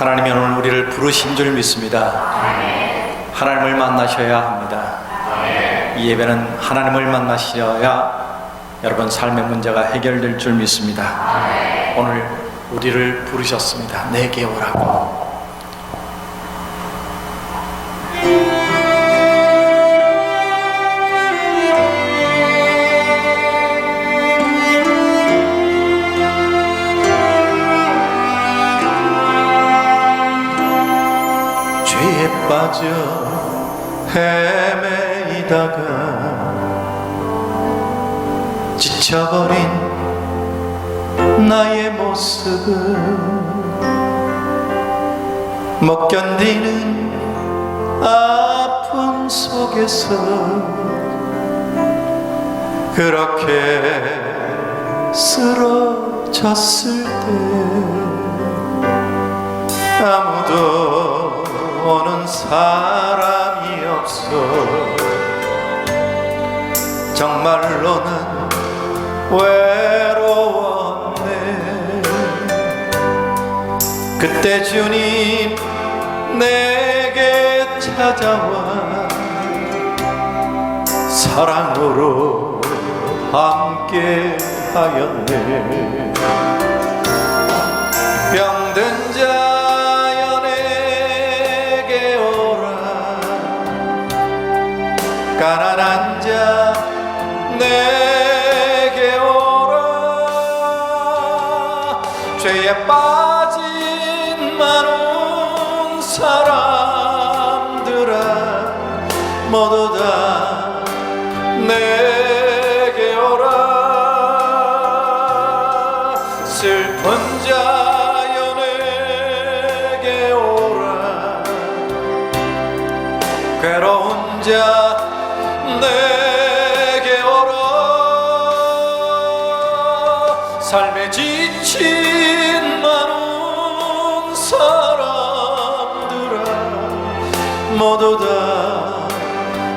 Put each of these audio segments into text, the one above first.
하나님이 오늘 우리를 부르신 줄 믿습니다. 하나님을 만나셔야 합니다. 이 예배는 하나님을 만나셔야 여러분 삶의 문제가 해결될 줄 믿습니다. 오늘 우리를 부르셨습니다. 내게 오라고. 죄에 빠져 헤매이다가 지쳐버린 나의 모습은 못 견디는 아픔 속에서 그렇게 쓰러졌을 때 아무도 오는 사람이 없어 정말로는 외로웠네. 그때 주님 내게 찾아와 사랑으로 함께 하였네. 병든 자여 내게 오라. 가난한 자 내게 오라. 죄에 빠진 많은 사람들아 모두 다 내게 오라. 슬픈 자여 내게 오라. 괴로운 자 내게 오라. 삶에 지친 많은 사람들아 모두 다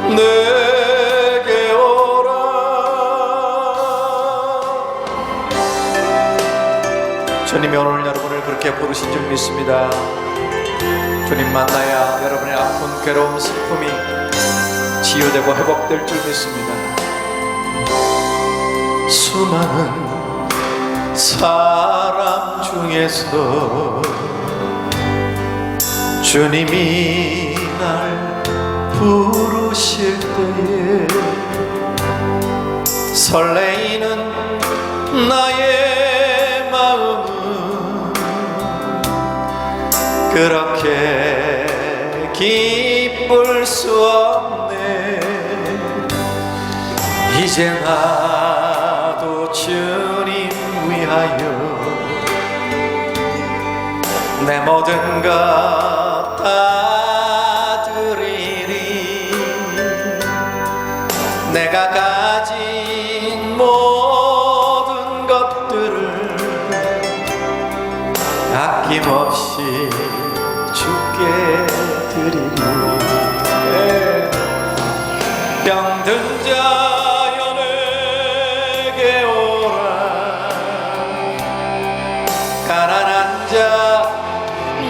내게 오라. 주님이 오늘 여러분을 그렇게 부르신 줄 믿습니다. 주님 만나야 여러분의 아픈 괴로움 슬픔이 치유되고 회복될 줄 믿습니다. 수많은 사람 중에서 주님이 날 부르실 때에 설레이는 나의 마음은 그렇게 기쁠 수 없네. 이제 나도 주님 위하여 내 모든 것 다 드리리. 내가 가진 모든 것들을 아낌없이 주께 드리리. 병든 자여 내게 오라. 가난한 자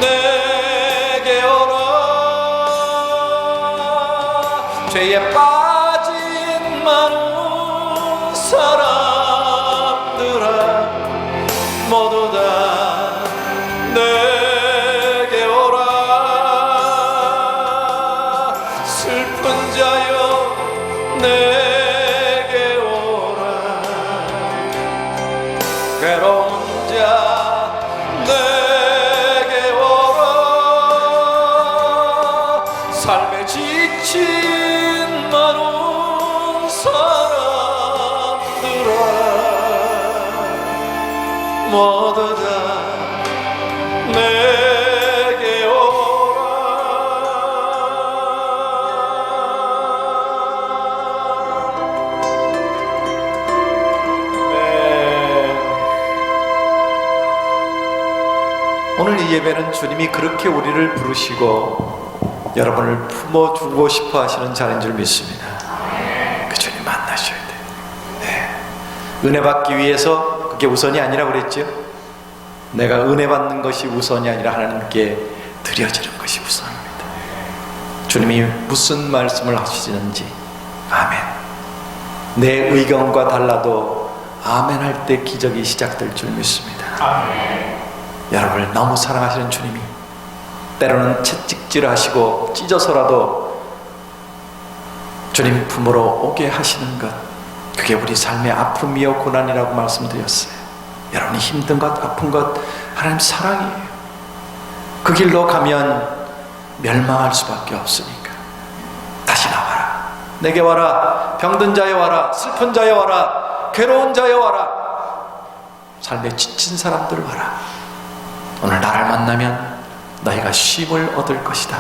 내게 오라. 죄에 빠진 많은 사람들아 모두 다 내게 오라. 슬픈 자여 내게 오라. 괴로운 자 내게 오라. 삶에 지친 많은 사람들아 모두 다 내게 오라. 오늘 이 예배는 주님이 그렇게 우리를 부르시고 여러분을 품어주고 싶어 하시는 자리인 줄 믿습니다. 그 주님 만나셔야 돼요. 네. 은혜 받기 위해서 그게 우선이 아니라 그랬죠. 내가 은혜 받는 것이 우선이 아니라 하나님께 드려지는 것이 우선입니다. 주님이 무슨 말씀을 하시는지 아멘. 내 의견과 달라도 아멘 할 때 기적이 시작될 줄 믿습니다. 아멘. 여러분을 너무 사랑하시는 주님이 때로는 채찍질하시고 찢어서라도 주님 품으로 오게 하시는 것, 그게 우리 삶의 아픔이요 고난이라고 말씀드렸어요. 여러분이 힘든 것, 아픈 것, 하나님 사랑이에요. 그 길로 가면 멸망할 수밖에 없으니까 다시 나와라, 내게 와라, 병든 자여 와라, 슬픈 자여 와라, 괴로운 자여 와라, 삶에 지친 사람들 와라. 오늘 나를 만나면 너희가 쉼을 얻을 것이다.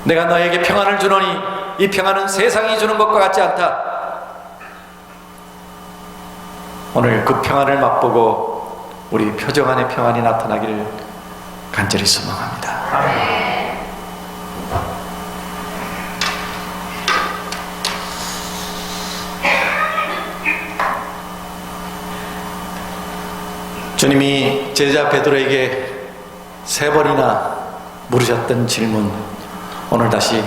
내가 너에게 평안을 주노니 이 평안은 세상이 주는 것과 같지 않다. 오늘 그 평안을 맛보고 우리 표정 안에 평안이 나타나기를 간절히 소망합니다. 주님이 제자 베드로에게 3번이나 물으셨던 질문, 오늘 다시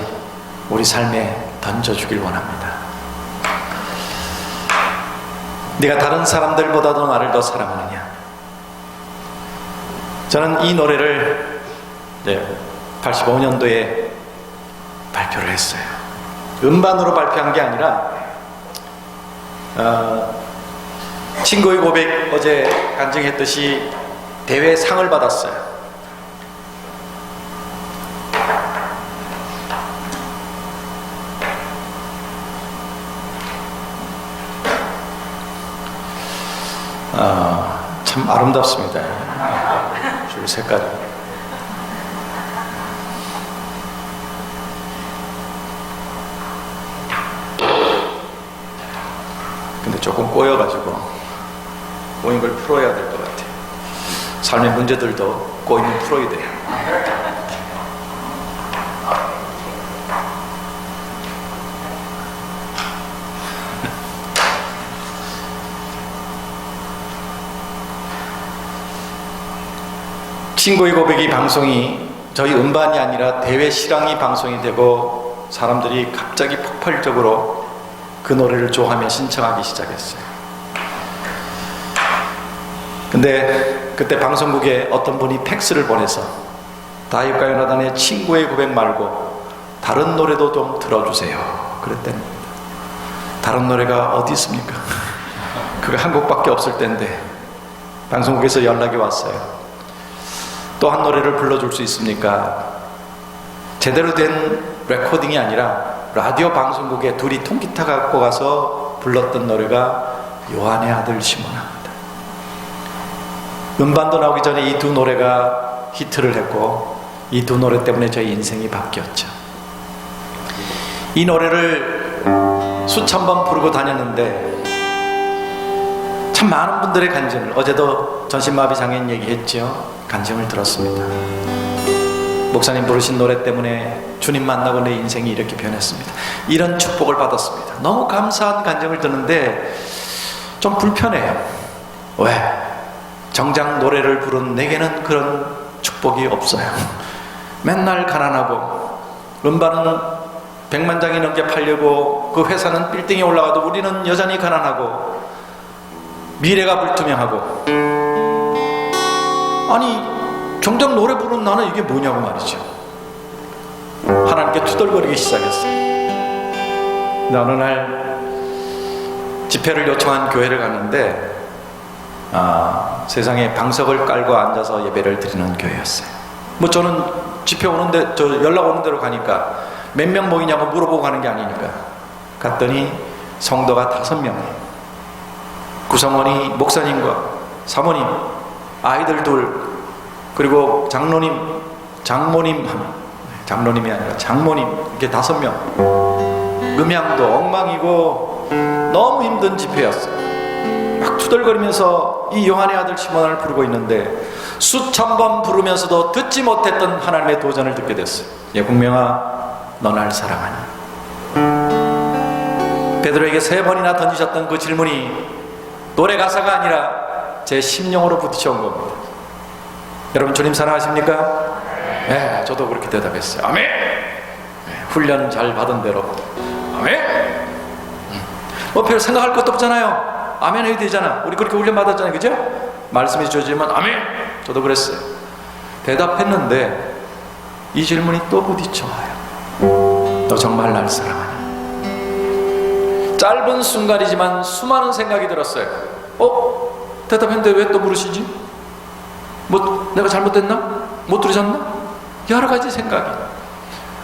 우리 삶에 던져주길 원합니다. 네가 다른 사람들보다도 나를 더 사랑하느냐? 저는 이 노래를 85년도에 발표를 했어요. 음반으로 발표한 게 아니라 친구의 고백, 어제 간증했듯이 대회 상을 받았어요. 참 아름답습니다. 줄 색깔이. 근데 조금 꼬여가지고 꼬인 걸 풀어야 될 것 같아요. 삶의 문제들도 꼬이면 풀어야 돼요. 친구의 고백이 방송이 저희 음반이 아니라 대회 실황이 방송이 되고 사람들이 갑자기 폭발적으로 그 노래를 좋아하며 신청하기 시작했어요. 근데 그때 방송국에 어떤 분이 팩스를 보내서 다윗가요나단의 친구의 고백 말고 다른 노래도 좀 들어주세요 그랬답니다. 다른 노래가 어디 있습니까? 그거 한 곡밖에 없을 텐데 방송국에서 연락이 왔어요. 또 한 노래를 불러줄 수 있습니까? 제대로 된 레코딩이 아니라 라디오 방송국에 둘이 통기타 갖고 가서 불렀던 노래가 요한의 아들 시몬입니다. 음반도 나오기 전에 이 두 노래가 히트를 했고 이 두 노래 때문에 저희 인생이 바뀌었죠. 이 노래를 수천 번 부르고 다녔는데 참 많은 분들의 간증을, 어제도 전신마비 장애인 얘기했죠. 간증을 들었습니다. 목사님 부르신 노래 때문에 주님 만나고 내 인생이 이렇게 변했습니다. 이런 축복을 받았습니다. 너무 감사한 간증을 듣는데 좀 불편해요. 왜? 정작 노래를 부른 내게는 그런 축복이 없어요. 맨날 가난하고 음반은 100만 장이 넘게 팔려고 그 회사는 빌딩에 올라가도 우리는 여전히 가난하고 미래가 불투명하고, 아니 정작 노래 부르는 나는 이게 뭐냐고 말이죠. 하나님께 투덜거리기 시작했어요. 근데 어느 날 집회를 요청한 교회를 갔는데 세상에 방석을 깔고 앉아서 예배를 드리는 교회였어요. 뭐 저는 집회 오는데, 저 연락 오는 대로 가니까 몇 명 모이냐고 물어보고 가는 게 아니니까 갔더니 성도가 5명이에요. 구성원이 목사님과 사모님, 아이들 둘, 그리고 장로님이 아니라 장모님, 이렇게 5명. 음향도 엉망이고 너무 힘든 집회였어요. 막 투덜거리면서 이 요한의 아들 시몬을 부르고 있는데 수천 번 부르면서도 듣지 못했던 하나님의 도전을 듣게 됐어요. 예국명아, 너 날 사랑하니? 베드로에게 3번이나 던지셨던 그 질문이 노래 가사가 아니라 제 심령으로 부딪혀온 겁니다. 여러분 주님 사랑하십니까? 네, 저도 그렇게 대답했어요. 아멘. 네, 훈련 잘 받은 대로 아멘. 뭐 별 생각할 것도 없잖아요. 아멘 해도 되잖아. 우리 그렇게 훈련 받았잖아요, 그죠? 말씀이 주어지면 아멘. 저도 그랬어요. 대답했는데 이 질문이 또 부딪혀와요. 너 정말 날 사랑하니? 짧은 순간이지만 수많은 생각이 들었어요. 대답했는데 왜 또 물으시지? 뭐 내가 잘못됐나? 못 들으셨나? 여러 가지 생각이.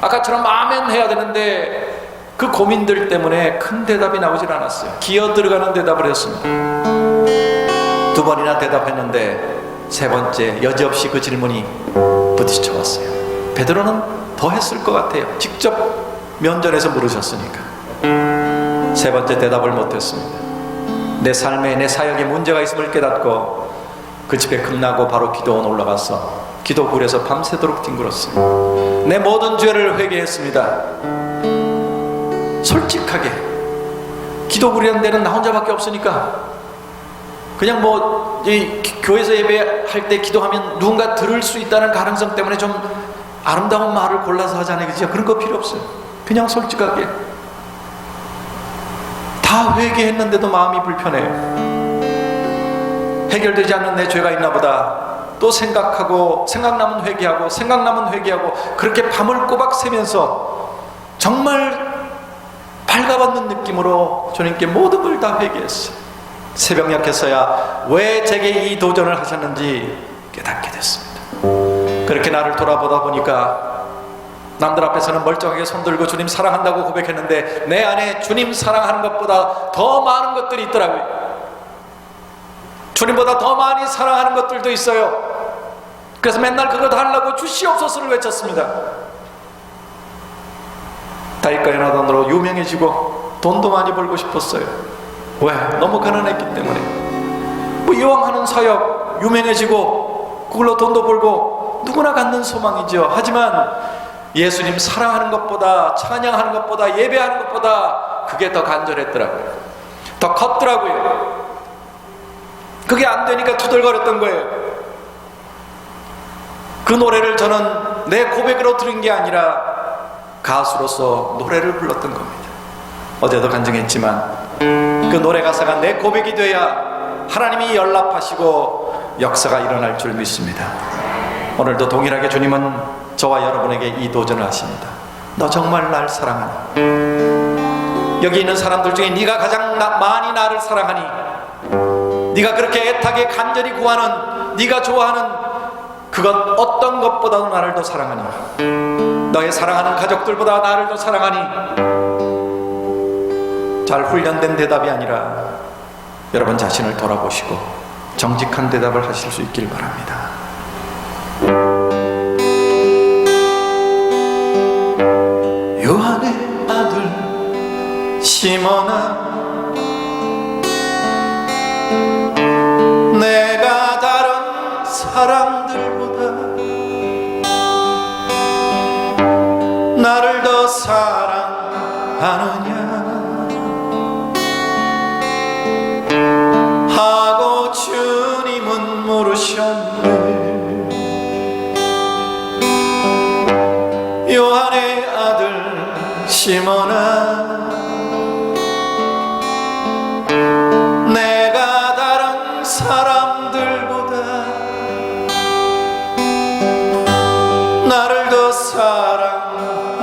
아까처럼 아멘 해야 되는데 그 고민들 때문에 큰 대답이 나오질 않았어요. 기어 들어가는 대답을 했습니다. 2번이나 대답했는데 3번째 여지없이 그 질문이 부딪혀 왔어요. 베드로는 더 했을 것 같아요. 직접 면전에서 물으셨으니까. 3번째 대답을 못했습니다. 내 삶에 내 사역에 문제가 있음을 깨닫고 그 집에 끝나고 바로 기도원 올라가서 기도굴에서 밤새도록 뒹굴었어요. 내 모든 죄를 회개했습니다. 솔직하게. 기도굴이라는 데는 나 혼자밖에 없으니까 그냥 뭐 이 교회에서 예배할 때 기도하면 누군가 들을 수 있다는 가능성 때문에 좀 아름다운 말을 골라서 하잖아요, 그죠? 그런 거 필요 없어요. 그냥 솔직하게. 다 회개했는데도 마음이 불편해요. 해결되지 않는 내 죄가 있나 보다. 또 생각하고 생각나면 회개하고 생각나면 회개하고 그렇게 밤을 꼬박 새면서 정말 밝아받는 느낌으로 주님께 모든 걸 다 회개했어요. 새벽녘에서야 왜 제게 이 도전을 하셨는지 깨닫게 됐습니다. 그렇게 나를 돌아보다 보니까 남들 앞에서는 멀쩡하게 손들고 주님 사랑한다고 고백했는데 내 안에 주님 사랑하는 것보다 더 많은 것들이 있더라고요. 주님보다 더 많이 사랑하는 것들도 있어요. 그래서 맨날 그거 달라고 주시옵소서를 외쳤습니다. 다윗과 요나단으로 유명해지고 돈도 많이 벌고 싶었어요. 왜? 너무 가난했기 때문에. 뭐 이왕 하는 사역 유명해지고 그걸로 돈도 벌고 누구나 갖는 소망이죠. 하지만 예수님 사랑하는 것보다, 찬양하는 것보다, 예배하는 것보다 그게 더 간절했더라고요. 더 컸더라고요. 그게 안 되니까 투덜거렸던 거예요. 그 노래를 저는 내 고백으로 들은 게 아니라 가수로서 노래를 불렀던 겁니다. 어제도 간증했지만 그 노래 가사가 내 고백이 돼야 하나님이 연락하시고 역사가 일어날 줄 믿습니다. 오늘도 동일하게 주님은 저와 여러분에게 이 도전을 하십니다. 너 정말 날 사랑하니? 여기 있는 사람들 중에 네가 가장 많이 나를 사랑하니? 네가 그렇게 애타게 간절히 구하는, 네가 좋아하는 그것 어떤 것보다도 나를 더 사랑하니? 너의 사랑하는 가족들보다 나를 더 사랑하니? 잘 훈련된 대답이 아니라 여러분 자신을 돌아보시고 정직한 대답을 하실 수 있길 바랍니다. 요한의 아들 시몬아, 내가 다른 사람들보다 나를 더 사랑하느냐 하고 주님은 물으셨네. 요한의 아들 시몬아, 내가 다른 사람들보다 나를 더 사랑하느냐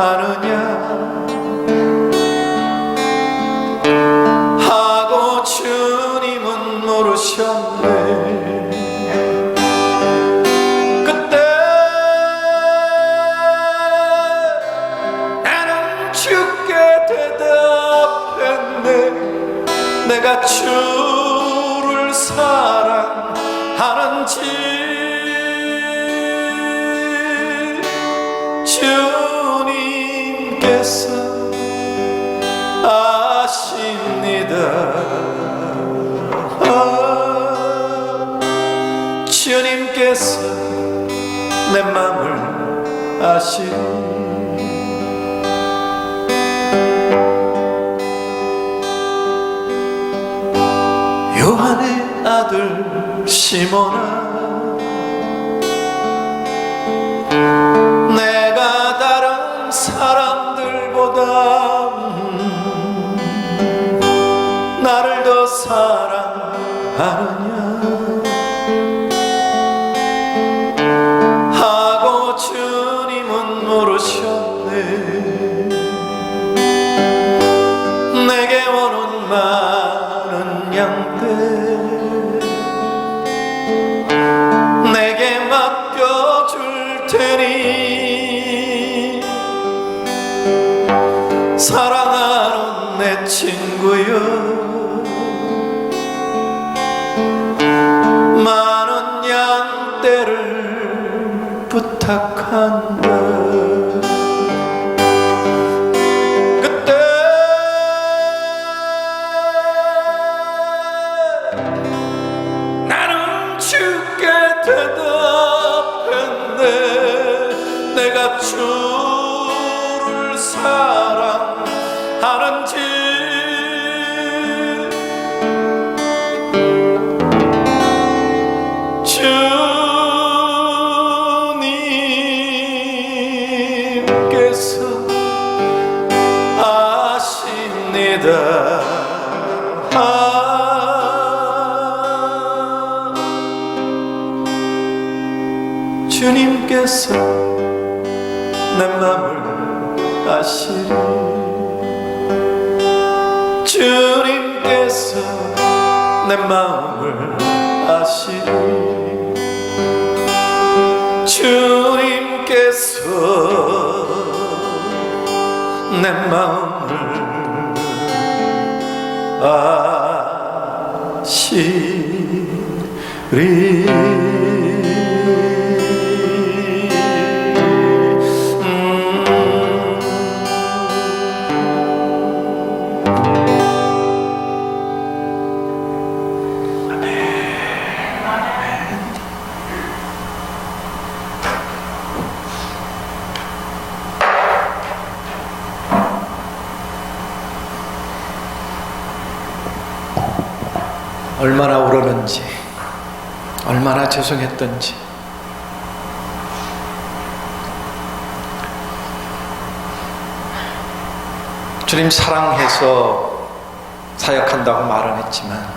하고 주님은 물으셨네. 그때 나는 주께 대답했네. 내가 주를 사랑하는지 주님께서 아십니다. 주님께서 내 마음을 아시니 요한의 아들 시몬아, 내가 다른 사람들보다 나를 더 사랑하느냐 하고 주님은 물으셨네. 내게 오는 많은 양떼 내게 맡겨줄 테니 사랑하는 내 친구여, 많은 양떼를 부탁한다. 그때 나는 주께 대답했네. 내가 주를 사랑하는지 주님께서 아십니다. 주님께서 내 맘을 아시리. 주님께서 내 마음을 아시리. 주님께서 내 마음을 아시리. 얼마나 울었는지, 얼마나 죄송했던지. 주님 사랑해서 사역한다고 말은 했지만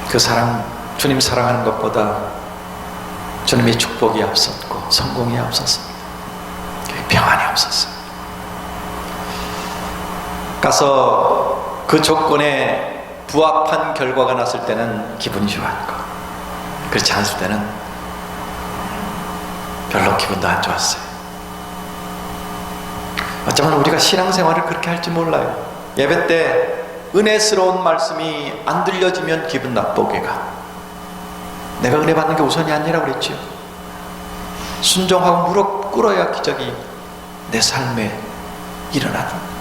그 사랑, 주님 사랑하는 것보다 주님의 축복이 앞섰고 성공이 앞섰습니다. 평안이 앞섰어요. 가서 그 조건에 부합한 결과가 났을 때는 기분이 좋았고, 그렇지 않을 때는 별로 기분도 안 좋았어요. 어쩌면 우리가 신앙생활을 그렇게 할지 몰라요. 예배 때 은혜스러운 말씀이 안 들려지면 기분 나쁘게 가. 내가 은혜 받는 게 우선이 아니라고 그랬죠. 순종하고 무릎 꿇어야 기적이 내 삶에 일어나는.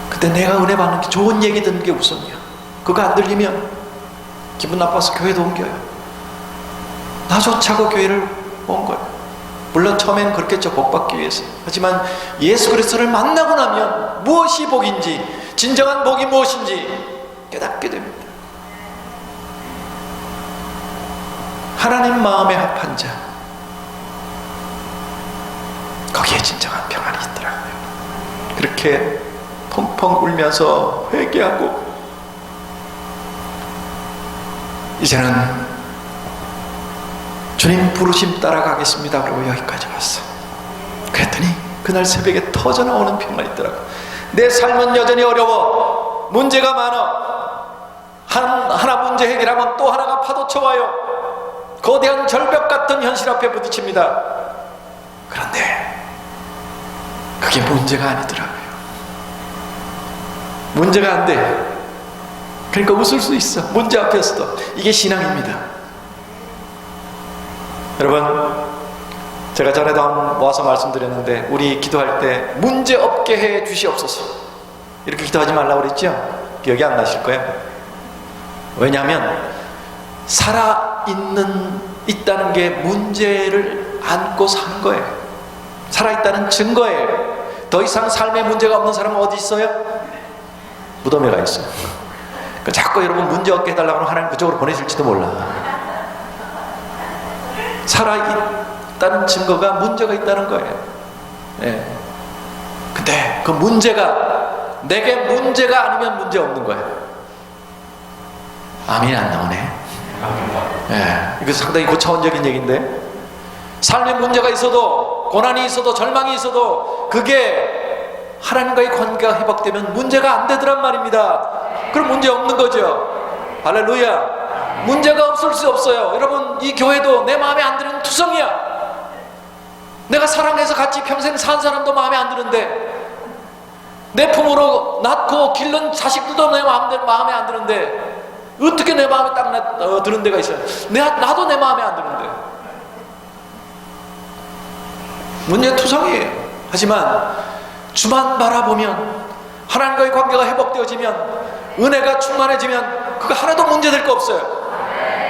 그때 내가 은혜 받는 게, 좋은 얘기 듣는 게 우선이야. 그거 안 들리면 기분 나빠서 교회도 옮겨요. 나조차고 교회를 온 거예요. 물론 처음엔 그렇겠죠, 복 받기 위해서. 하지만 예수 그리스도를 만나고 나면 무엇이 복인지, 진정한 복이 무엇인지 깨닫게 됩니다. 하나님 마음에 합한 자, 거기에 진정한 평안이 있더라고요. 그렇게 펑펑 울면서 회개하고 이제는 주님 부르심 따라가겠습니다 그러고 여기까지 왔어. 그랬더니 그날 새벽에 터져나오는 평안이 있더라고요. 내 삶은 여전히 어려워, 문제가 많아. 하나 문제 해결하면 또 하나가 파도쳐와요. 거대한 절벽 같은 현실 앞에 부딪힙니다. 그런데 그게 문제가 아니더라고요. 문제가 안 돼. 그러니까 웃을 수 있어, 문제 앞에서도. 이게 신앙입니다. 여러분, 제가 전에도 한번 모아서 말씀드렸는데, 우리 기도할 때 문제 없게 해 주시옵소서 이렇게 기도하지 말라고 그랬죠? 기억이 안 나실 거예요. 왜냐하면 있다는 게 문제를 안고 사는 거예요. 살아있다는 증거예요. 더 이상 삶에 문제가 없는 사람은 어디 있어요? 무덤에 가 있어요. 자꾸 여러분 문제 없게 해달라고 하면 하나님 그쪽으로 보내실지도 몰라. 살아있다는 증거가 문제가 있다는 거예요. 예. 근데 그 문제가 내게 문제가 아니면 문제 없는 거예요. 아멘이 안 나오네. 예. 이거 상당히 고차원적인 얘기인데, 삶의 문제가 있어도, 고난이 있어도, 절망이 있어도 그게 하나님과의 관계가 회복되면 문제가 안 되더란 말입니다. 그럼 문제 없는 거죠. 할렐루야. 문제가 없을 수 없어요. 여러분, 이 교회도 내 마음에 안 드는 투성이야. 내가 사랑해서 같이 평생 산 사람도 마음에 안 드는데, 내 품으로 낳고 기른 자식들도 내 마음에 안 드는데, 어떻게 내 마음에 딱 드는 데가 있어요? 나도 내 마음에 안 드는데. 문제투성이에요. 하지만 주만 바라보면, 하나님과의 관계가 회복되어지면, 은혜가 충만해지면 그거 하나도 문제될 거 없어요.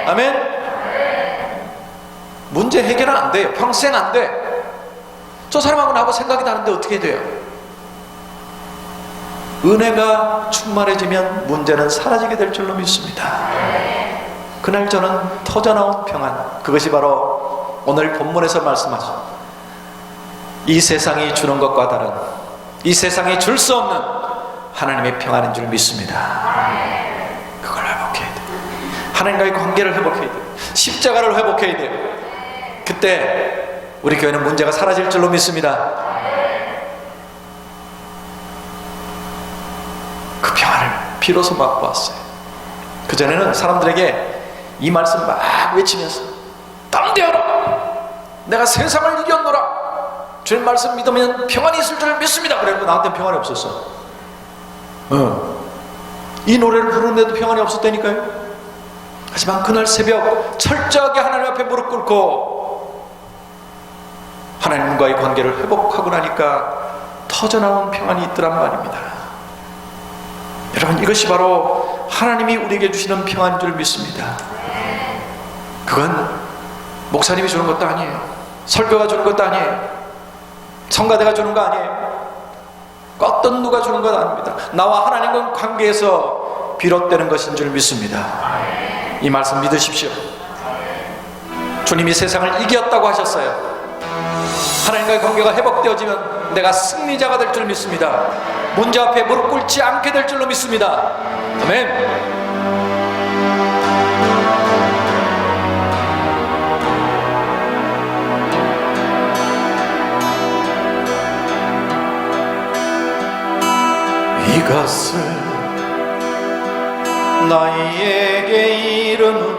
아멘. 문제 해결은 안 돼요. 평생 안 돼. 저 사람하고 나하고 생각이 다른데 어떻게 돼요? 은혜가 충만해지면 문제는 사라지게 될 줄로 믿습니다. 그날 저는 터져나온 평안, 그것이 바로 오늘 본문에서 말씀하신 이 세상이 주는 것과 다른, 이 세상이 줄 수 없는 하나님의 평안인 줄 믿습니다. 그걸 회복해야 돼요. 하나님과의 관계를 회복해야 돼요. 십자가를 회복해야 돼요. 그때 우리 교회는 문제가 사라질 줄로 믿습니다. 그 평안을 비로소 맛보았어요. 그전에는 사람들에게 이 말씀 막 외치면서 담대하라, 내가 세상을 이겼노라, 주님 말씀 믿으면 평안이 있을 줄 믿습니다. 그래도 나한테는 평안이 없었어. 이 노래를 부르는데도 평안이 없었다니까요. 하지만 그날 새벽 철저하게 하나님 앞에 무릎 꿇고 하나님과의 관계를 회복하고 나니까 터져나온 평안이 있더란 말입니다. 여러분, 이것이 바로 하나님이 우리에게 주시는 평안인 줄 믿습니다. 그건 목사님이 주는 것도 아니에요. 설교가 주는 것도 아니에요. 성가대가 주는 거 아니에요. 어떤 누가 주는 것 아닙니다. 나와 하나님과 관계에서 비롯되는 것인 줄 믿습니다. 이 말씀 믿으십시오. 주님이 세상을 이겼다고 하셨어요. 하나님과의 관계가 회복되어지면 내가 승리자가 될 줄 믿습니다. 문제 앞에 무릎 꿇지 않게 될 줄로 믿습니다. 아멘. 이것을 너희에게 이르는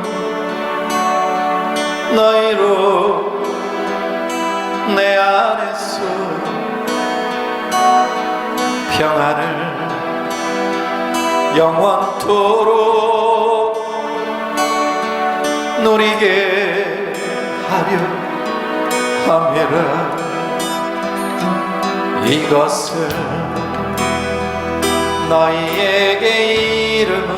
너희로 내 안에서 평안을 영원토록 누리게 하려 함이라. 이것을 너희에게 이름은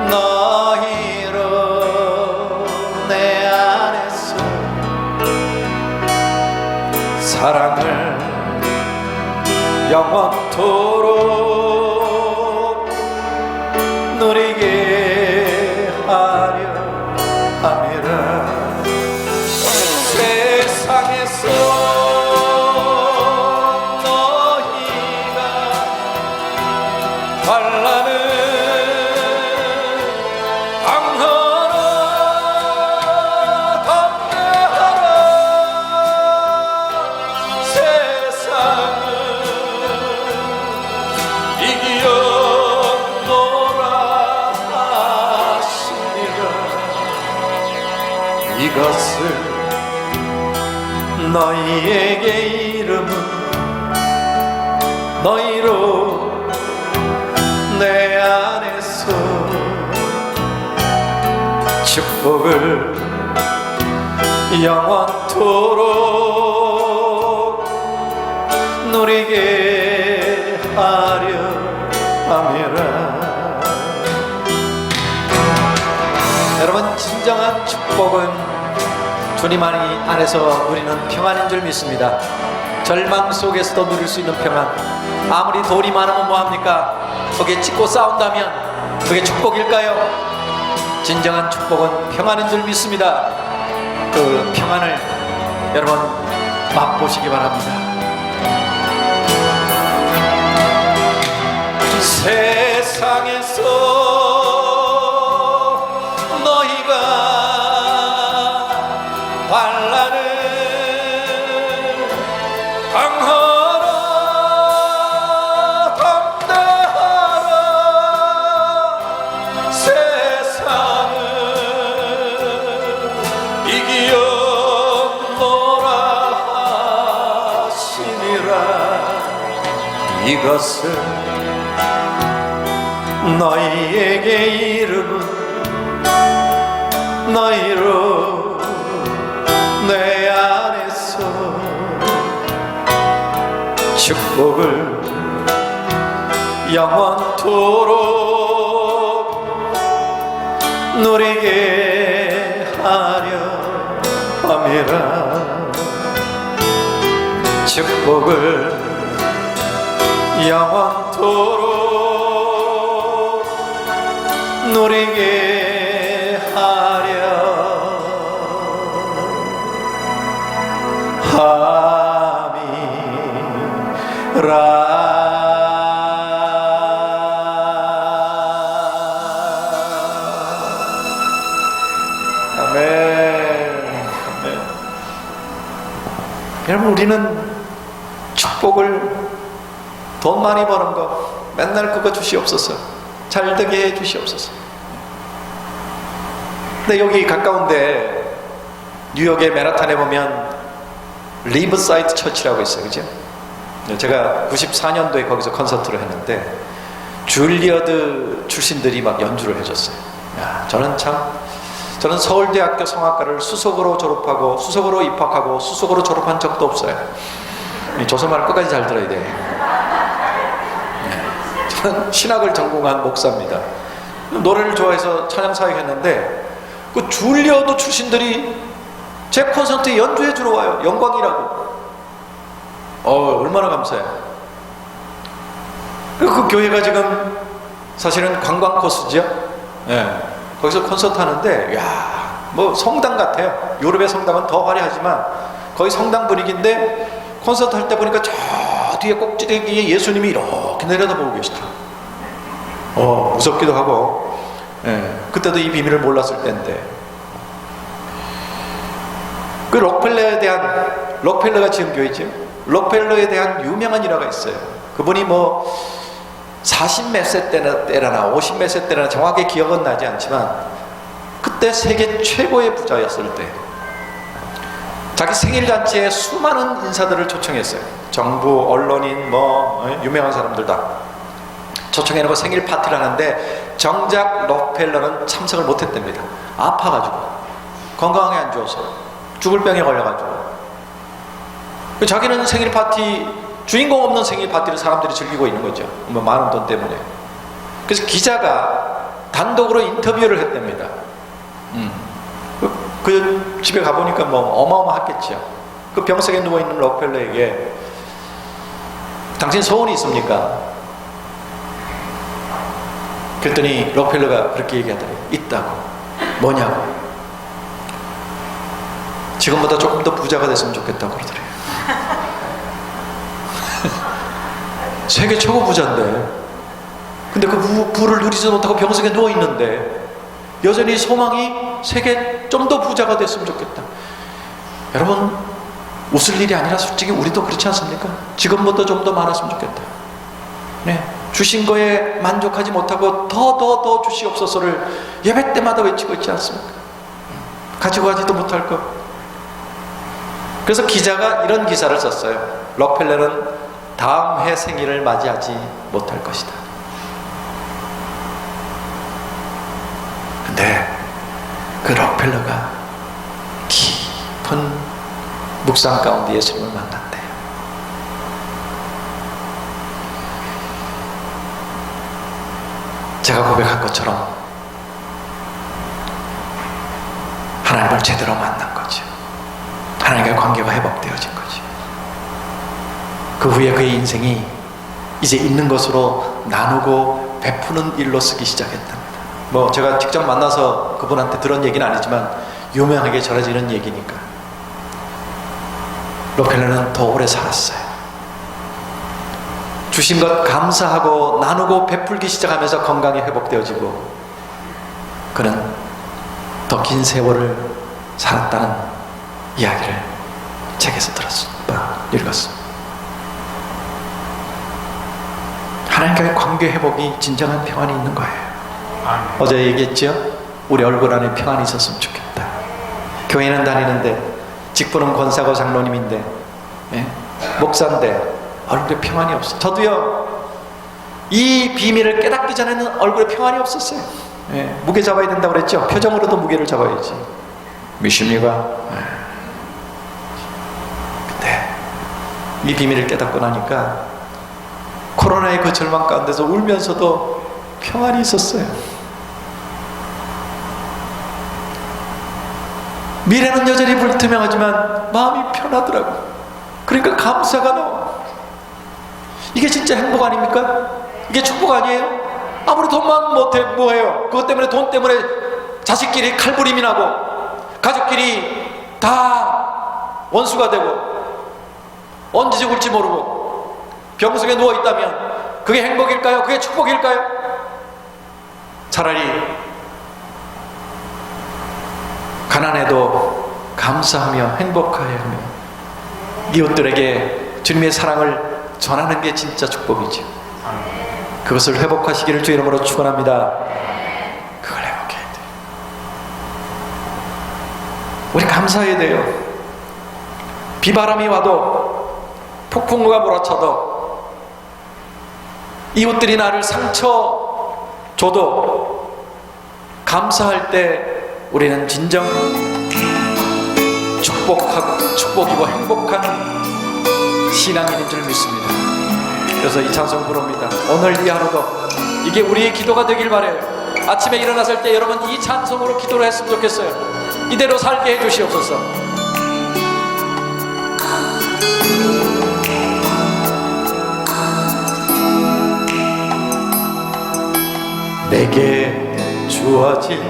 너희로 내 안에서 사랑을 영원토록 누리게 하려 함이라. 세상에서 환난을 당하라, 담대하라. 세상을 이기었노라 하시니라. 이것을 너희에게 이름은 너희로 내 안에서 축복을 영원토록 누리게 하려 함이라. 여러분, 진정한 축복은 주님 안에서 누리는 평안인 줄 믿습니다. 절망 속에서도 누릴 수 있는 평안. 아무리 돌이 많으면 뭐합니까? 거기에 찍고 싸운다면 그게 축복일까요? 진정한 축복은 평안인 줄 믿습니다. 그 평안을 여러분 맛보시기 바랍니다. 세상에서 너희가 환난을 당하라 담대하라 세상을 이기었노라 하시니라. 이것은 너희에게 이름은 너희로 내 안에서 축복을 영원토록 누리게 하려 함이라. 축복을 영원토록 누리게 하려 함이라. 아멘. 아멘. 여러분, 우리는 축복을 돈 많이 버는 거 맨날 그거 주시옵소서, 잘 되게 해 주시옵소서. 근데 여기 가까운데 뉴욕의 맨하탄에 보면 리버사이드 처치라고 있어요. 그죠? 제가 94년도에 거기서 콘서트를 했는데 줄리어드 출신들이 막 연주를 해줬어요. 야, 저는 서울대학교 성악과를 수석으로 졸업하고 수석으로 입학하고 수석으로 졸업한 적도 없어요. 조선말을 끝까지 잘 들어야 돼요. 저는 신학을 전공한 목사입니다. 노래를 좋아해서 찬양 사역했는데 그 줄리어드 출신들이 제 콘서트에 연주해 주러 와요. 영광이라고. 얼마나 감사해요. 그 교회가 지금 사실은 관광 코스죠. 거기서 콘서트 하는데, 야, 뭐 성당 같아요. 유럽의 성당은 더 화려하지만 거의 성당 분위기인데 콘서트 할 때 보니까 저 뒤에 꼭지대기에 예수님이 이렇게 내려다보고 계시더라고요. 무섭기도 하고. 그때도 이 비밀을 몰랐을 때인데, 그 록펠러가 지은 교회죠. 록펠러에 대한 유명한 일화가 있어요. 그분이 뭐 40 몇 세 때나 50 몇 세 때나 정확히 기억은 나지 않지만 그때 세계 최고의 부자였을 때 자기 생일잔치에 수많은 인사들을 초청했어요. 정부, 언론인, 유명한 사람들 다 초청해놓고 생일 파티를 하는데 정작 록펠러는 참석을 못했답니다. 아파가지고, 건강하게 안 좋아서, 죽을 병에 걸려가지고. 자기는 생일 파티, 주인공 없는 생일 파티를 사람들이 즐기고 있는 거죠. 많은 돈 때문에. 그래서 기자가 단독으로 인터뷰를 했답니다. 그 집에 가보니까 뭐 어마어마했겠죠. 그 병석에 누워있는 록펠러에게 당신 소원이 있습니까? 그랬더니 록펠러가 그렇게 얘기하더래요. 있다고. 뭐냐고. 지금보다 조금 더 부자가 됐으면 좋겠다고 그러더래요. 세계 최고 부자인데, 근데 그 부를 누리지 못하고 병석에 누워있는데 여전히 소망이 세계 좀 더 부자가 됐으면 좋겠다. 여러분, 웃을 일이 아니라 솔직히 우리도 그렇지 않습니까? 지금보다 좀 더 많았으면 좋겠다. 주신 거에 만족하지 못하고 더 주시옵소서를 예배 때마다 외치고 있지 않습니까? 가지고 가지도 못할 것. 그래서 기자가 이런 기사를 썼어요. 록펠러는 다음 해 생일을 맞이하지 못할 것이다. 근데 그 록펠러가 깊은 묵상 가운데 예수님을 만났대요. 제가 고백한 것처럼 하나님을 제대로 만난 거죠. 하나님과의 관계가 회복되어진 거죠. 그 후에 그의 인생이 이제 있는 것으로 나누고 베푸는 일로 쓰기 시작했답니다. 뭐 제가 직접 만나서 그분한테 들은 얘기는 아니지만 유명하게 전해지는 얘기니까. 록펠러는 더 오래 살았어요. 주신 것 감사하고 나누고 베풀기 시작하면서 건강이 회복되어지고 그는 더 긴 세월을 살았다는 이야기를 책에서 읽었습니다. 하나님과의 관계 회복이 진정한 평안이 있는 거예요. 어제 얘기했죠? 우리 얼굴 안에 평안이 있었으면 좋겠다. 교회는 다니는데 직분은 권사고 장로님인데 목사인데 얼굴에 평안이 없어요. 저도요, 이 비밀을 깨닫기 전에는 얼굴에 평안이 없었어요. 무게 잡아야 된다고 그랬죠? 표정으로도 무게를 잡아야지. 믿습니까? 근데 이 비밀을 깨닫고 나니까 코로나의 그 절망 가운데서 울면서도 평안이 있었어요. 미래는 여전히 불투명하지만 마음이 편하더라고요. 그러니까 감사가 나와. 이게 진짜 행복 아닙니까? 이게 축복 아니에요? 아무리 돈만 못해 뭐해요? 그것 때문에, 돈 때문에 자식끼리 칼부림이 나고 가족끼리 다 원수가 되고 언제 죽을지 모르고 병석에 누워있다면 그게 행복일까요? 그게 축복일까요? 차라리 가난해도 감사하며 행복하여 하며 이웃들에게 주님의 사랑을 전하는 게 진짜 축복이죠. 그것을 회복하시기를 주 이름으로 축원합니다. 그걸 회복해야 돼요. 우리 감사해야 돼요. 비바람이 와도 폭풍우가 몰아쳐도 이웃들이 나를 상처 줘도 감사할 때 우리는 진정 축복이고 행복한 신앙인인 줄 믿습니다. 그래서 이 찬송 부릅니다. 오늘 이 하루도 이게 우리의 기도가 되길 바래요. 아침에 일어났을 때 여러분 이 찬송으로 기도를 했으면 좋겠어요. 이대로 살게 해주시옵소서. 내게 주어진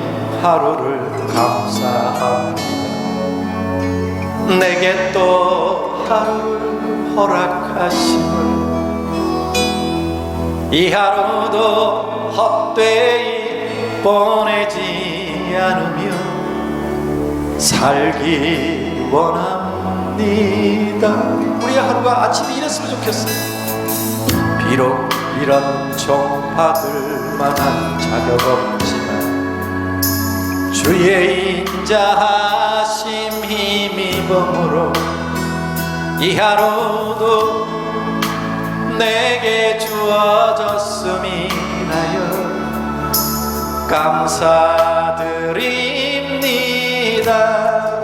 하루를 감사합니다. 내게 또 하루를 허락하심을 이 하루도 헛되이 보내지 않으며 살기 원합니다. 우리 하루가 아침에 이랬으면 좋겠어요. 비록 이런 종받을 만한 자격 없지만 주의 인자하심 힘입음으로 이 하루도 내게 주어졌음이나여 감사드립니다.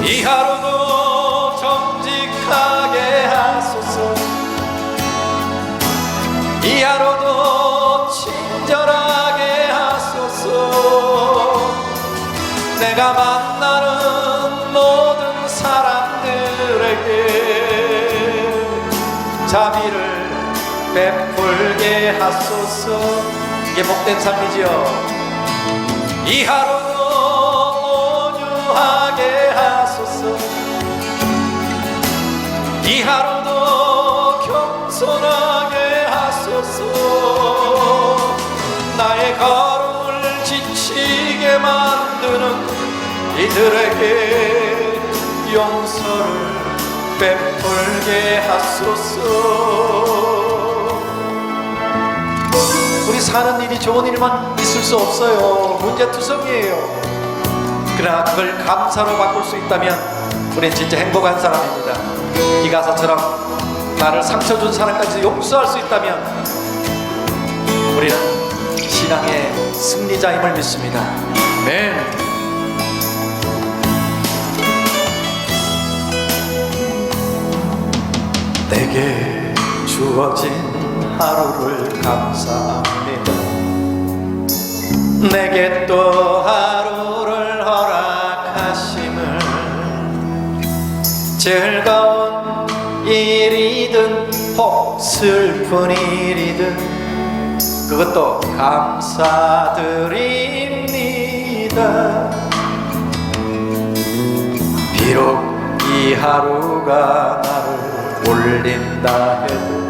이 하루도 정직하게 하소서. 이 하루도 친절하게 하소서. 내가 만나는 모든 사람들에게 자비를 베풀게 하소서. 이게 복된 삶이지요. 이 하루도 온유하게 하소서. 이 하루도 겸손하게 하소서. 나의 걸음을 지치게 만드는 이들에게 용서를 베풀게 하소서. 우리 사는 일이 좋은 일만 있을 수 없어요. 문제투성이에요. 그러나 그걸 감사로 바꿀 수 있다면 우린 진짜 행복한 사람입니다. 이 가사처럼 나를 상처 준 사람까지 용서할 수 있다면 우리는 신앙의 승리자임을 믿습니다. 아멘. 내게 주어진 하루를 감사합니다. 내게 또 하루를 허락하심을 즐거운 일이든 혹 슬픈 슬픈 일이든 그것도 감사드립니다. 비록 이 하루가 나를 올린다 해도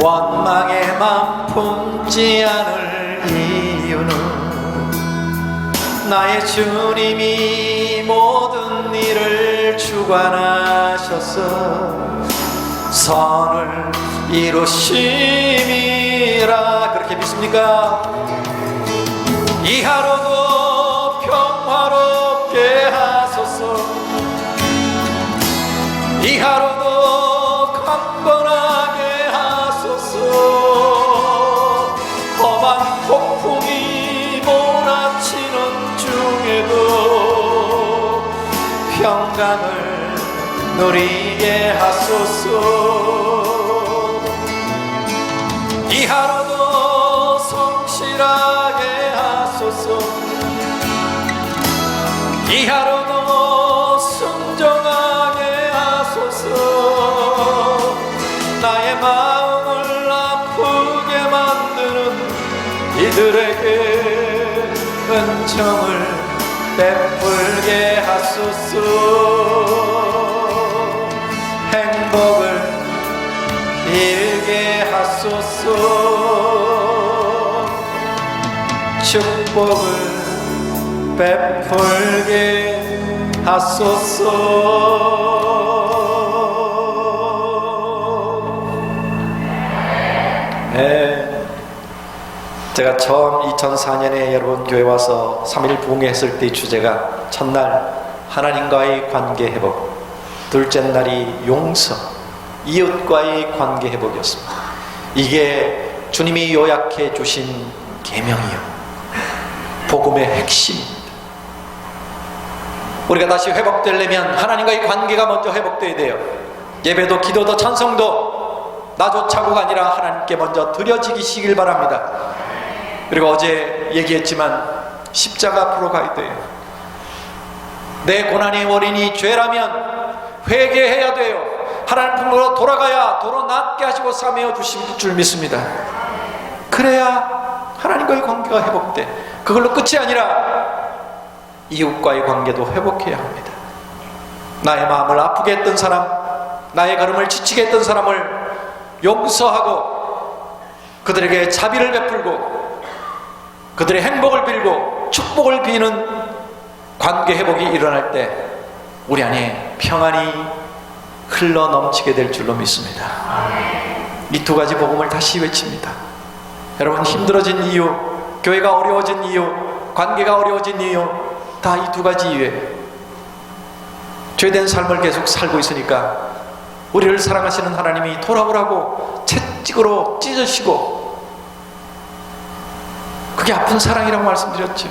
원망의 맘 품지 않을 이유는 나의 주님이 모든 일을 주관하셔서 선을 이루심이라. 그렇게 믿습니까? 이 하루도 평화롭게 하소서. 이 하루도 강건하게 하소서. 험한 폭풍이 몰아치는 중에도 평강을 누리게 하소서. 이 하루도 성실하게 하소서. 이 하루도 순종하게 하소서. 나의 마음을 아프게 만드는 이들에게 은총을 베풀게 하소서. 행복을 빌게 하소서. 축복을 베풀게 하소서. 네. 제가 처음 2004년에 여러분 교회 와서 3일 부흥했을 때 주제가 첫날 하나님과의 관계 회복, 둘째 날이 용서, 이웃과의 관계 회복이었습니다. 이게 주님이 요약해 주신 계명이요, 복음의 핵심입니다. 우리가 다시 회복되려면 하나님과의 관계가 먼저 회복돼야 돼요. 예배도 기도도 찬송도 나조차고가 아니라 하나님께 먼저 드려지기시길 바랍니다. 그리고 어제 얘기했지만 십자가 앞으로 가야 돼요. 내 고난의 원인이 죄라면 회개해야 돼요. 하나님 품으로 돌아가야 도로 낫게 하시고 사매어 주실 줄 믿습니다. 그래야 하나님과의 관계가 회복돼. 그걸로 끝이 아니라 이웃과의 관계도 회복해야 합니다. 나의 마음을 아프게 했던 사람, 나의 걸음을 지치게 했던 사람을 용서하고 그들에게 자비를 베풀고 그들의 행복을 빌고 축복을 비는 관계 회복이 일어날 때 우리 안에 평안이 흘러 넘치게 될 줄로 믿습니다. 이 두 가지 복음을 다시 외칩니다. 여러분, 힘들어진 이유, 교회가 어려워진 이유, 관계가 어려워진 이유, 다 이 두 가지 이유예요. 죄된 삶을 계속 살고 있으니까 우리를 사랑하시는 하나님이 돌아오라고 채찍으로 찢으시고, 그게 아픈 사랑이라고 말씀드렸죠.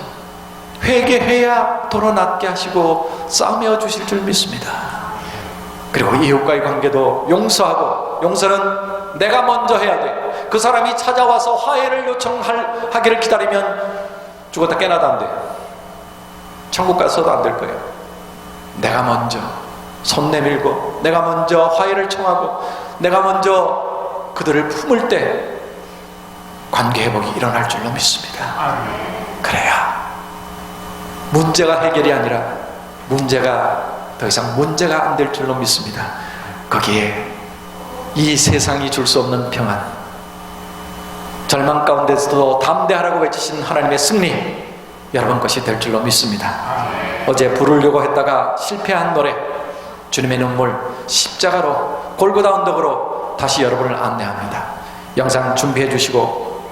회개해야 도로 낫게 하시고 싸매어 주실 줄 믿습니다. 그리고 이웃과의 관계도 용서하고, 용서는 내가 먼저 해야 돼. 그 사람이 찾아와서 화해를 요청하기를 기다리면 죽었다 깨나도 안 돼요. 천국 가서도 안 될 거예요. 내가 먼저 손 내밀고, 내가 먼저 화해를 청하고, 내가 먼저 그들을 품을 때 관계 회복이 일어날 줄로 믿습니다. 그래야 문제가 해결이 아니라 문제가 더 이상 문제가 안 될 줄로 믿습니다. 거기에 이 세상이 줄 수 없는 평안, 절망 가운데서도 담대하라고 외치신 하나님의 승리, 여러분 것이 될 줄로 믿습니다. 어제 부르려고 했다가 실패한 노래, 주님의 눈물, 십자가로, 골고다 언덕으로 다시 여러분을 안내합니다. 영상 준비해 주시고,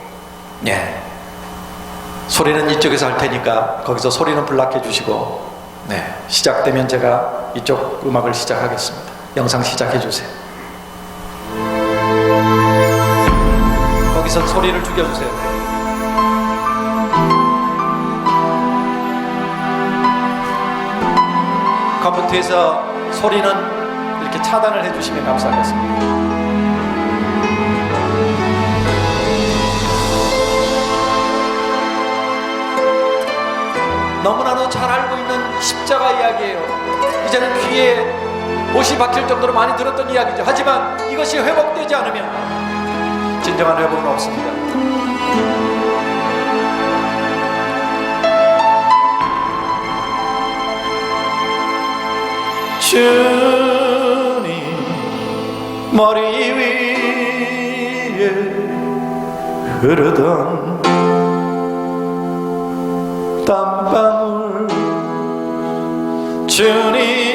소리는 이쪽에서 할 테니까 거기서 소리는 불락해 주시고, 시작되면 제가 이쪽 음악을 시작하겠습니다. 영상 시작해 주세요. 거기서 소리를 죽여주세요. 컴퓨터에서 소리는 이렇게 차단을 해주시면 감사하겠습니다. 너무나도 잘 알고 있는 십자가 이야기예요. 이제는 귀에 못이 박힐 정도로 많이 들었던 이야기죠. 하지만 이것이 회복되지 않으면 진정한 회복은 없습니다. 주님 머리 위에 흐르던 땀방울 주님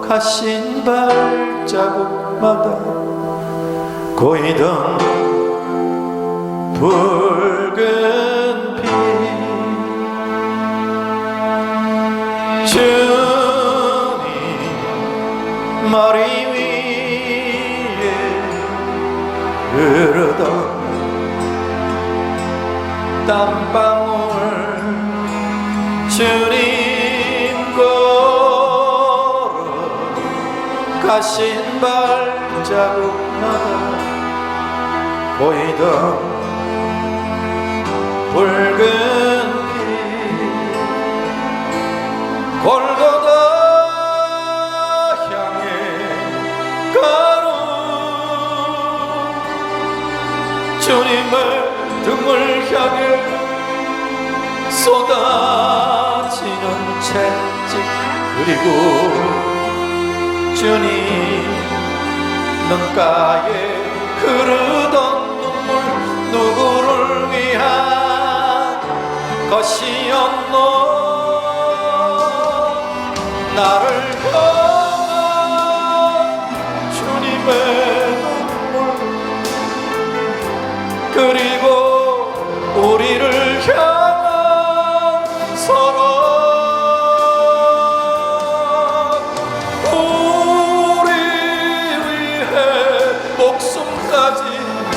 걸어가신 발자국마다 고이던 붉은 피 주님 머리 위에 흐르던 땀방울 주님 걸어가신 발자국마다 보이던 붉은 피 골고다 향해 가는 주님의 등을 향해 쏟아지는 채찍 그리고 주님 눈가에 흐르던 눈물 누구를 위한 것이었노 나를 향한 주님의 눈물 그리고 우리를 향한 사랑 우리 위해 목숨까지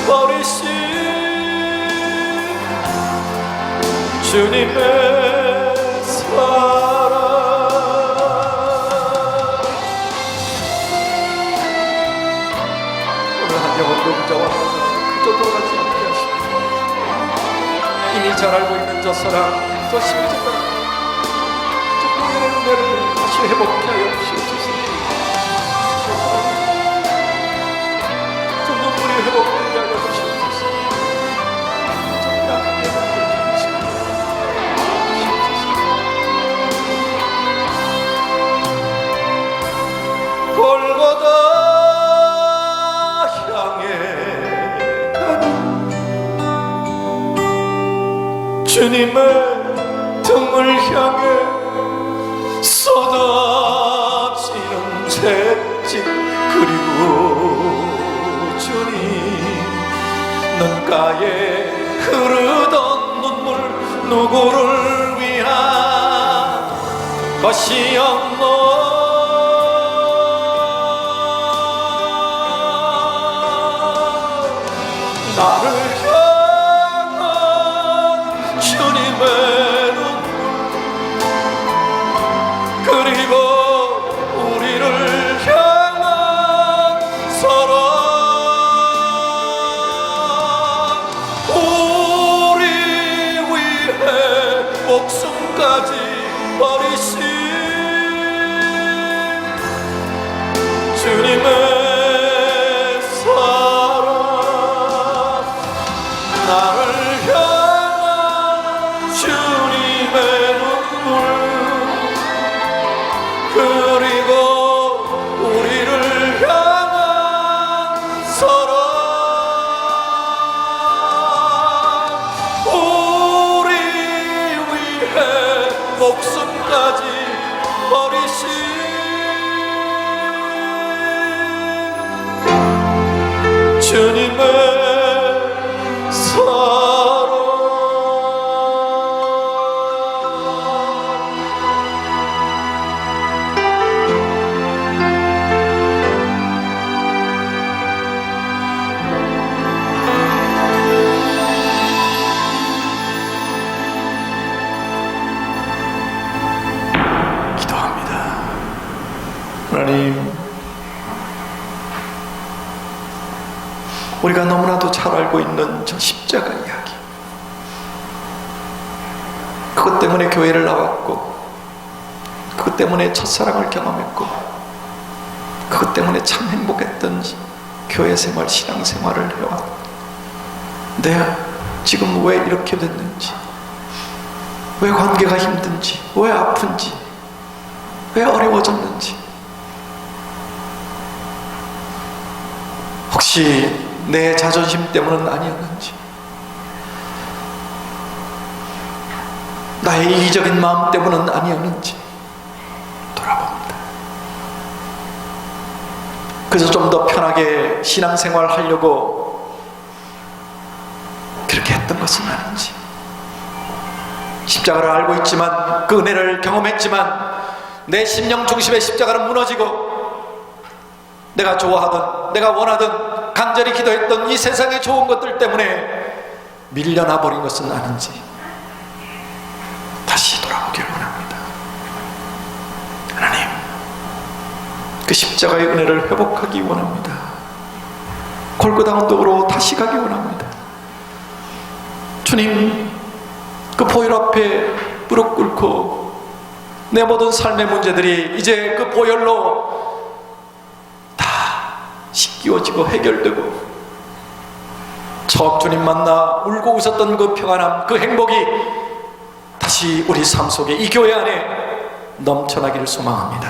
버리신 주님의 사랑 오늘 한 영혼도 그저 왔다가 그저 돌아가지 않게 하시옵소서. 이미 잘 알고 있는 저 사랑 저 심지가 저 공연의 은혜를 다시 회복케 하여 주시옵소서. 저 눈물이 회복되게 하여 주시옵소서. 저 양의 눈물을 주시옵소서. 골고다 향해 가는 주님의 등을 향해 쏟아지는 채찍 그리고 주님 눈가에 흐르던 눈물 누구를 위한 것이었노 나를 향한 주님의 눈물 그리고 우리를 향한 사랑 우리 위해 목숨까지 버리신 주님의 나를 향한 주님의 눈물 그리고 우리를 향한 사랑 우리 위해 목숨까지 버리신 주님의 하나님, 우리가 너무나도 잘 알고 있는 저 십자가 이야기, 그것 때문에 교회를 나왔고 그것 때문에 첫사랑을 경험했고, 그것 때문에 참 행복했던 교회 생활, 신앙 생활을 해왔고, 내가 지금 왜 이렇게 됐는지, 왜 관계가 힘든지, 왜 아픈지, 왜 어려워졌는지, 혹시 내 자존심 때문은 아니었는지, 나의 이기적인 마음 때문은 아니었는지 돌아봅니다. 그래서 좀 더 편하게 신앙생활 하려고 그렇게 했던 것은 아닌지, 십자가를 알고 있지만, 그 은혜를 경험했지만 내 심령 중심의 십자가는 무너지고, 내가 좋아하던, 내가 원하던, 간절히 기도했던 이 세상의 좋은 것들 때문에 밀려나 버린 것은 아닌지 다시 돌아보기를 원합니다. 하나님, 그 십자가의 은혜를 회복하기 원합니다. 골고다 언덕으로 다시 가기 원합니다. 주님, 그 보혈 앞에 무릎 꿇고 내 모든 삶의 문제들이 이제 그 보혈로 다 씻기워지고 해결되고, 처음 주님 만나 울고 웃었던 그 평안함, 그 행복이 다시 우리 삶 속에, 이 교회 안에 넘쳐나기를 소망합니다.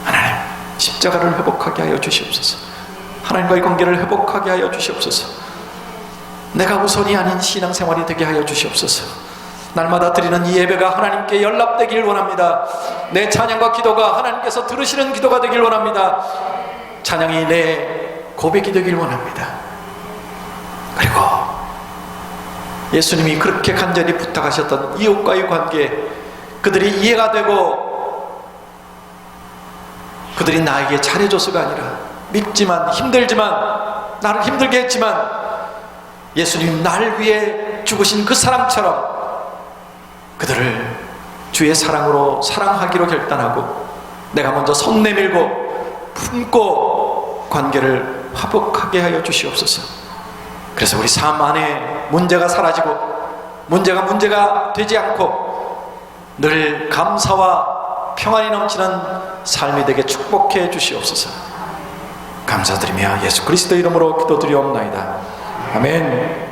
하나님, 십자가를 회복하게 하여 주시옵소서. 하나님과의 관계를 회복하게 하여 주시옵소서. 내가 우선이 아닌 신앙생활이 되게 하여 주시옵소서. 날마다 드리는 이 예배가 하나님께 연락되길 원합니다. 내 찬양과 기도가 하나님께서 들으시는 기도가 되길 원합니다. 찬양이 내 고백이 되길 원합니다. 그리고 예수님이 그렇게 간절히 부탁하셨던 이웃과의 관계, 그들이 이해가 되고 그들이 나에게 잘해줘서가 아니라, 밉지만 힘들지만 나를 힘들게 했지만 예수님 날 위해 죽으신 그 사랑처럼 그들을 주의 사랑으로 사랑하기로 결단하고, 내가 먼저 손 내밀고 품고 관계를 화복하게 하여 주시옵소서. 그래서 우리 삶 안에 문제가 사라지고, 문제가 되지 않고 늘 감사와 평안이 넘치는 삶이 되게 축복해 주시옵소서. 감사드리며 예수 그리스도 이름으로 기도드리옵나이다. 아멘.